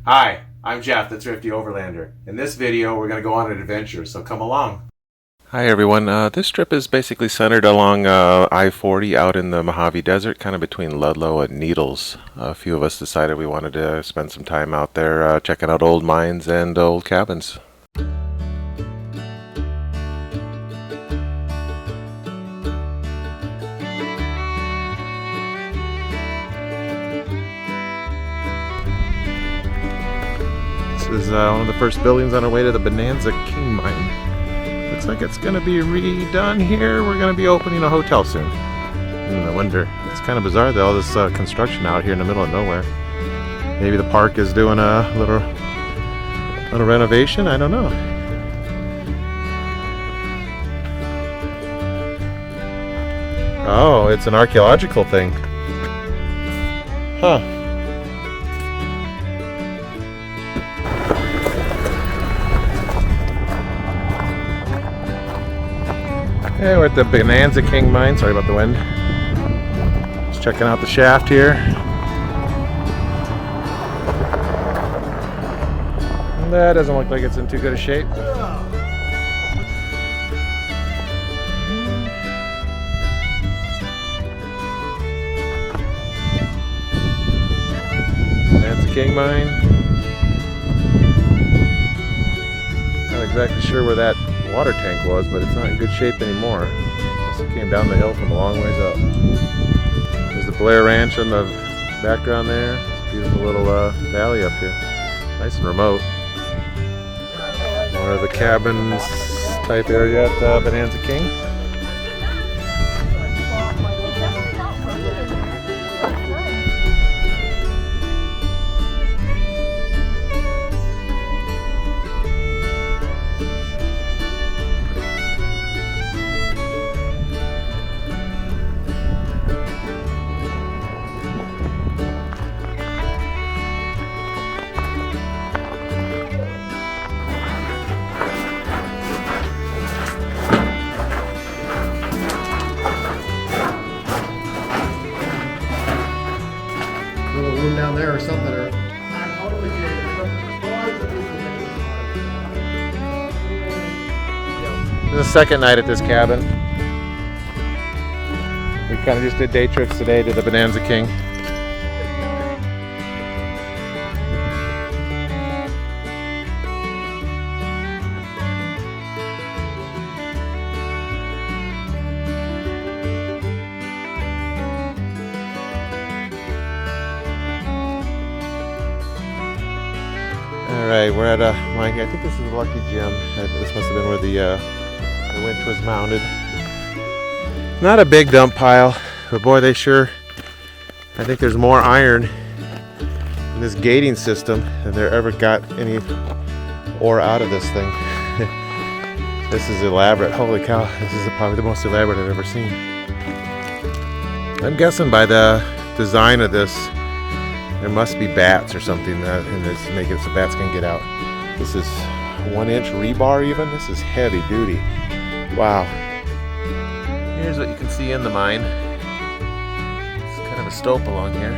Hi, I'm Jeff, the Thrifty Overlander. In this video, we're going to go on an adventure, so come along. Hi everyone, this trip is basically centered along I-40 out in the Mojave Desert, kind of between Ludlow and Needles. A few of us decided we wanted to spend some time out there checking out old mines and old cabins. This is one of the first buildings on our way to the Bonanza King Mine. Looks like it's going to be redone here. We're going to be opening a hotel soon. I wonder, it's kind of bizarre that all this construction out here in the middle of nowhere. Maybe the park is doing a little renovation? I don't know. Oh, it's an archaeological thing. Huh. Yeah, we're at the Bonanza King Mine. Sorry about the wind. Just checking out the shaft here. That doesn't look like it's in too good a shape. Bonanza King Mine. Not exactly sure where that water tank was, but it's not in good shape anymore. It came down the hill from a long ways up. There's the Blair Ranch on the background there. It's a beautiful little valley up here. Nice and remote. One of the cabins type area at Bonanza King. Room down there or something, or This is the second night at this cabin. We kind of just did day trips today to the Bonanza King. Alright, we're at mine. I think this is a Lucky Gem. This must have been where the winch was mounted. Not a big dump pile, but boy, they sure... I think there's more iron in this gating system than there ever got any ore out of this thing. This is elaborate. Holy cow, this is probably the most elaborate I've ever seen. I'm guessing by the design of this, there must be bats or something in this to make it so bats can get out. This is 1-inch rebar even. This is heavy duty. Wow. Here's what you can see in the mine. It's kind of a stope along here.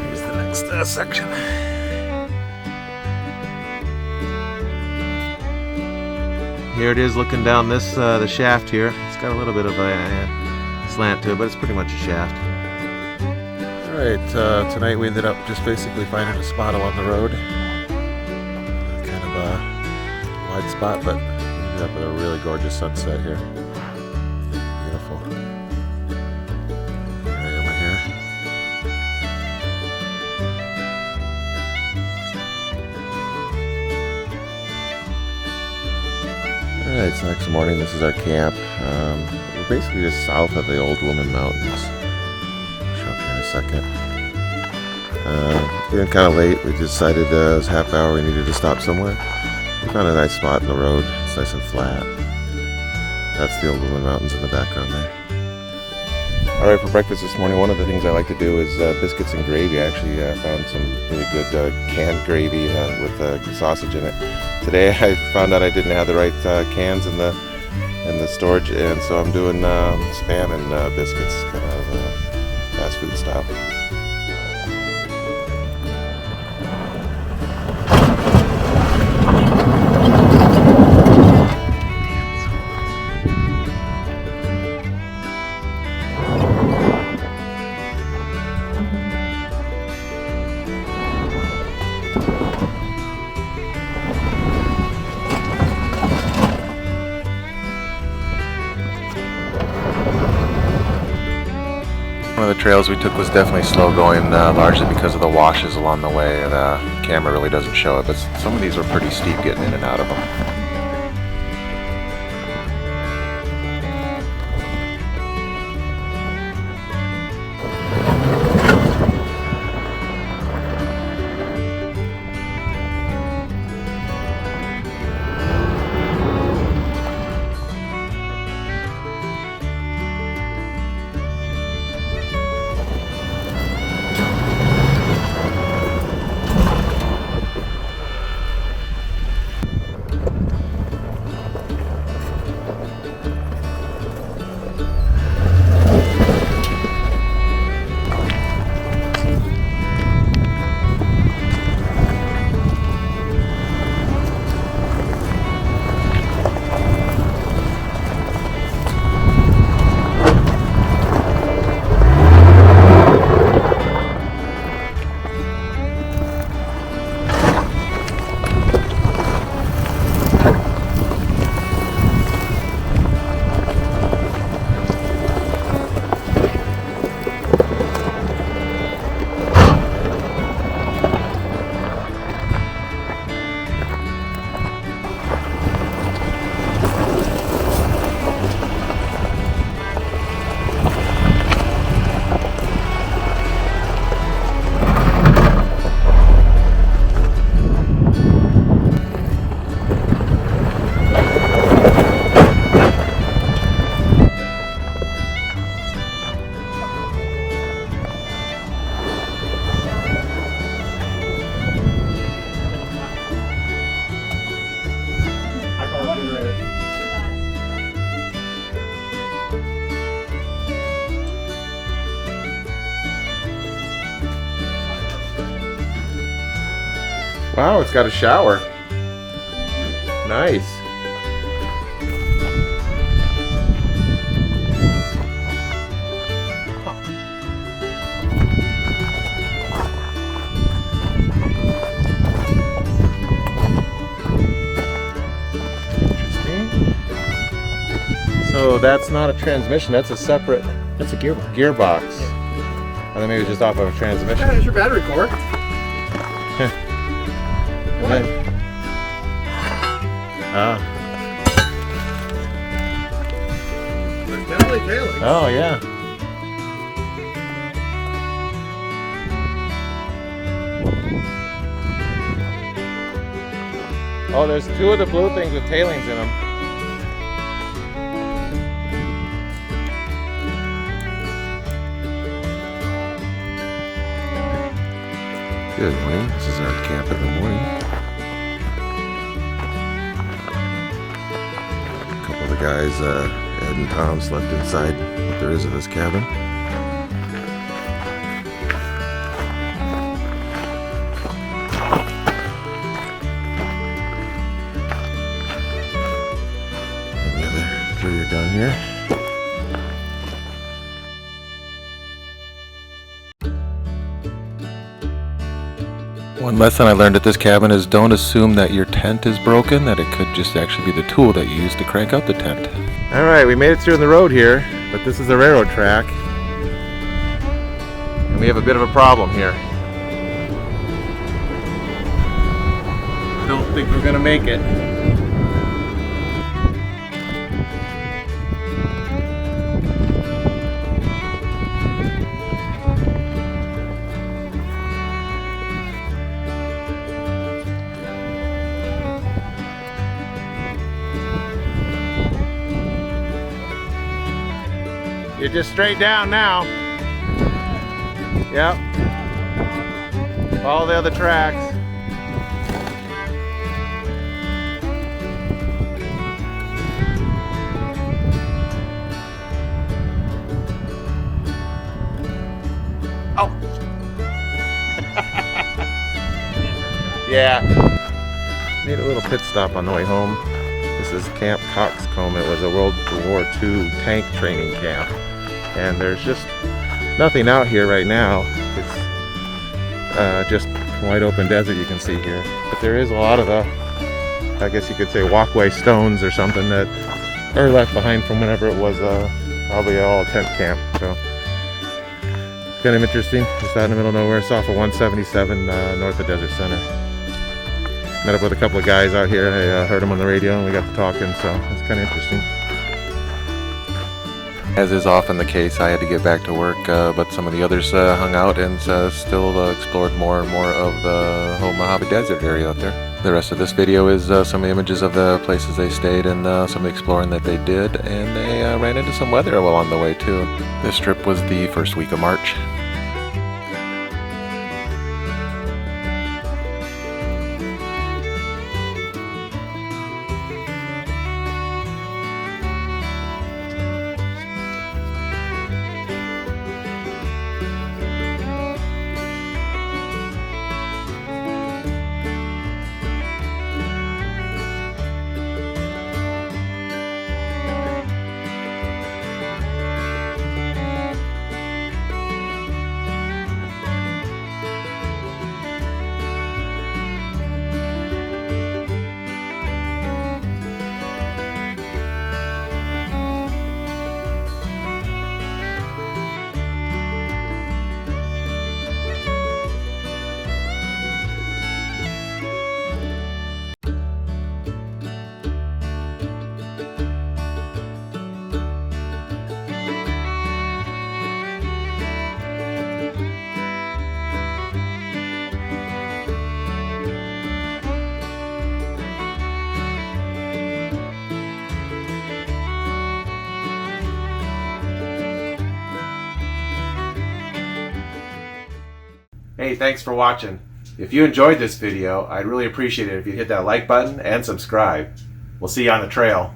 Here's the next section. Here it is looking down this the shaft here. It's got a little bit of a slant to it, but it's pretty much a shaft. Alright, tonight we ended up just basically finding a spot along the road. Kind of a wide spot, but we ended up with a really gorgeous sunset here. Beautiful. Area over here. Alright, so next morning this is our camp. We're basically just south of the Old Woman Mountains. Second. Getting kind of late. We decided it was half hour. We needed to stop somewhere. We found a nice spot in the road. It's nice and flat. That's the Old Woman Mountains in the background there. Alright, for breakfast this morning, one of the things I like to do is biscuits and gravy. I actually found some really good canned gravy with sausage in it. Today I found out I didn't have the right cans in the storage, and so I'm doing Spam and biscuits, kind of fast food style. of the trails we took was definitely slow going, largely because of the washes along the way. The camera really doesn't show it, but some of these were pretty steep getting in and out of them. Wow, it's got a shower. Nice. Interesting. So that's not a transmission, that's a separate... That's a gearbox. Gearbox. Yeah. And then maybe just off of a transmission. Yeah, there's your battery core. And then, There's definitely tailings. oh yeah. Oh, there's two of the blue things with tailings in them. Good morning. This is our camp in the morning. A couple of the guys, Ed and Tom, slept inside what there is of this cabin. And the other three are down here. One lesson I learned at this cabin is don't assume that your tent is broken, that it could just actually be the tool that you use to crank out the tent. Alright, we made it through the road here, but this is a railroad track. And we have a bit of a problem here. I don't think we're gonna make it. You're just straight down now. Yep. Follow the other tracks. Oh. Yeah. Made a little pit stop on the way home. This is Camp Coxcomb. It was a World War II tank training camp. And there's just nothing out here right now. It's just wide open desert you can see here. But there is a lot of the, I guess you could say, walkway stones or something that are left behind from whenever it was probably all a tent camp. So kind of interesting. Just out in the middle of nowhere. It's off of 177 north of Desert Center. Met up with a couple of guys out here. I heard them on the radio and we got to talking, so it's kind of interesting. As is often the case, I had to get back to work, but some of the others hung out and still explored more and more of the whole Mojave Desert area out there. The rest of this video is some images of the places they stayed and some exploring that they did, and they ran into some weather along the way too. This trip was the first week of March. Hey, thanks for watching. If you enjoyed this video, I'd really appreciate it if you hit that like button and subscribe. We'll see you on the trail.